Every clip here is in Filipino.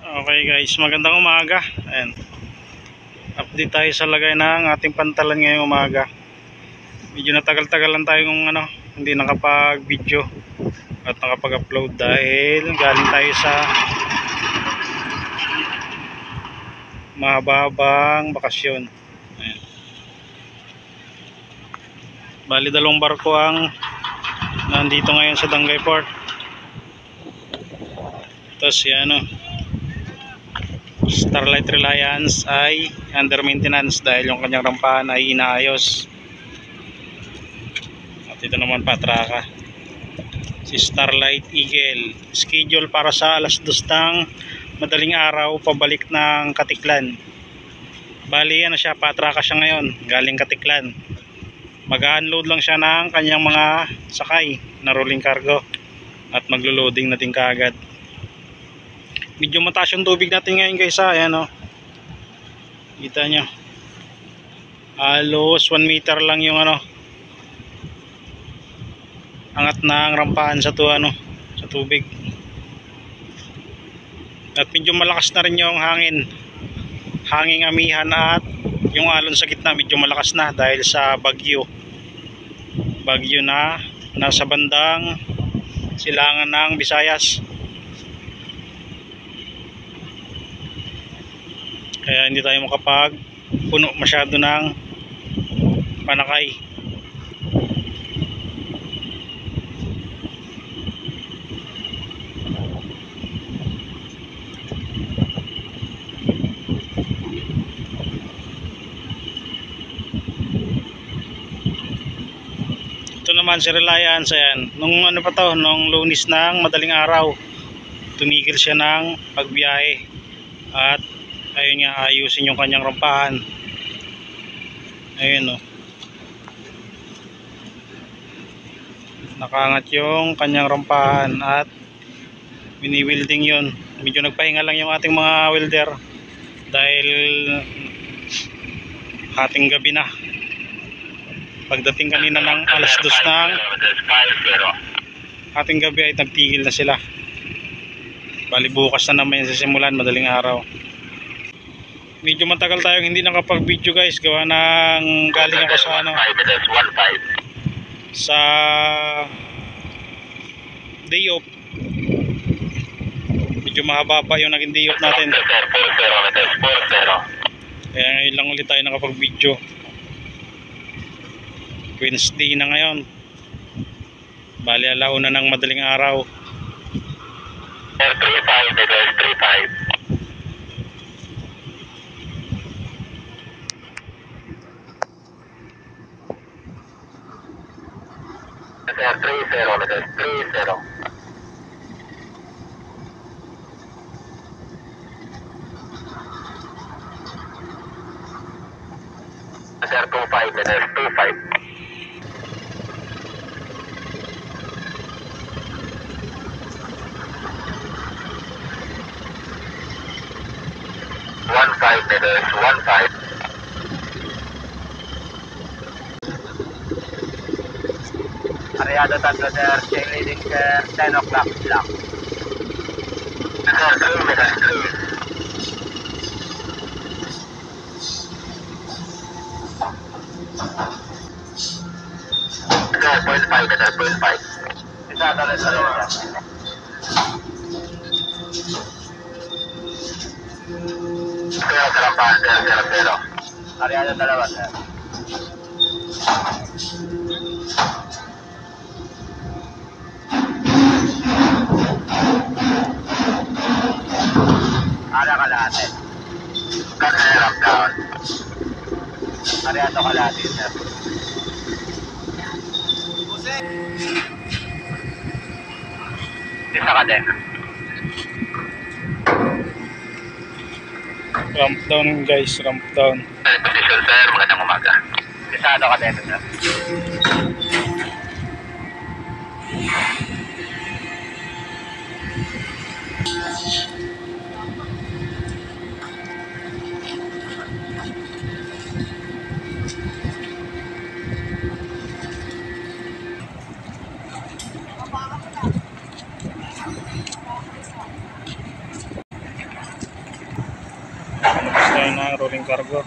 Okay guys, magandang umaga. Ayan. Update tayo sa lagay ng ating pantalan ngayong umaga. Medyo natagal-tagal lang tayong hindi nakapag-video at nakapag-upload dahil galing tayo sa mahaba-habang bakasyon. Ayan. Bali dalawang barko ang nandito ngayon sa Dangay Port. Tapos yan Starlight Reliance ay under maintenance dahil yung kanyang rampahan ay inaayos. At ito naman patraka si Starlight Eagle, schedule para sa alas 2 ng madaling araw pabalik ng Katiklan. Bali siya, patraka siya ngayon galing Katiklan. Mag-unload lang siya ng kanyang mga sakay na rolling cargo at maglo-loading natin kaagad. Medyo mataas yung tubig natin ngayon guys ayan kita nyo, halos 1 meter lang yung angat ng rampahan sa tubig. At medyo malakas na rin yung hanging amihan at yung alon sa gitna medyo malakas na dahil sa bagyo na nasa bandang silangan ng Visayas. Kaya hindi tayo makapagpuno masyado ng panakay. Ito naman si Reliance, ayan. Nung nung Lunes ng madaling araw, tumigil siya ng pagbiyahe at ayun nga, ayusin yung kanyang rampahan. Ayun nakangat yung kanyang rampahan at bini-welding yun. Medyo nagpahinga lang yung ating mga welder dahil hating gabi na. Pagdating kanina ng alas 2 ng hating gabi ay nagtigil na sila. Bali bukas na naman yung sisimulan madaling araw. Medyo matagal tayong hindi nakapag-video guys, gawa ng galing ako sa sa day off. Medyo mahaba pa yung naging day off natin. Kaya ngayon lang ulit tayo nakapag-video. Wednesday na ngayon. Bali alauna ng madaling araw. 35. Sir, 30. Sir, 25 meters, 25. Meters, 15. Ariado tatlo sir, chain leading sir, 10 o'clock lang. Sir, 3 meters, 3. Sir, 0.5 meters, 0.5. Isa talit sa loob sir. Sir, salampahan sir, 0. Ariado dalawa sir. Ara kalahati. Sir, up down. Ariado kalahati sir. Isa ka din. Ramp down guys, ramp down. Position sir, magandang umaga. Isa ka din sir. tayo ng rolling cargo.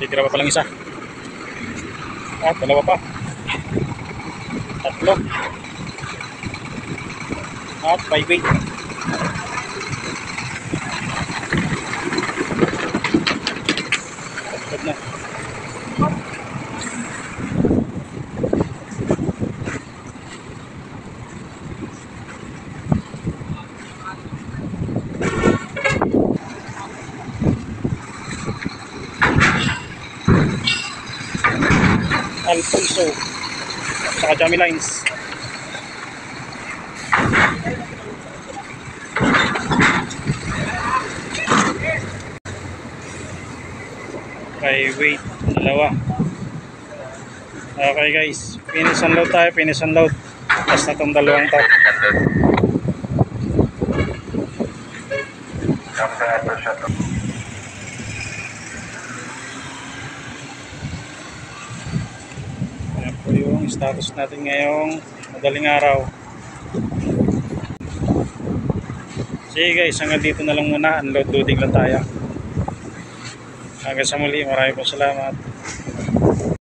Titira pa palang isa. At dalawa pa. Tatlo. At 5-8. Tatlo na. Alfonso saka Jamie Lines. Okay, wait, dalawa. Okay guys, finish unload tayo, finish unload. Basta itong dalawang to. Ayan po yung status natin ngayong madaling araw. Sige guys, hanggang dito na lang muna. Unload loading lang tayo. Hanggang sa muli, maraming po salamat.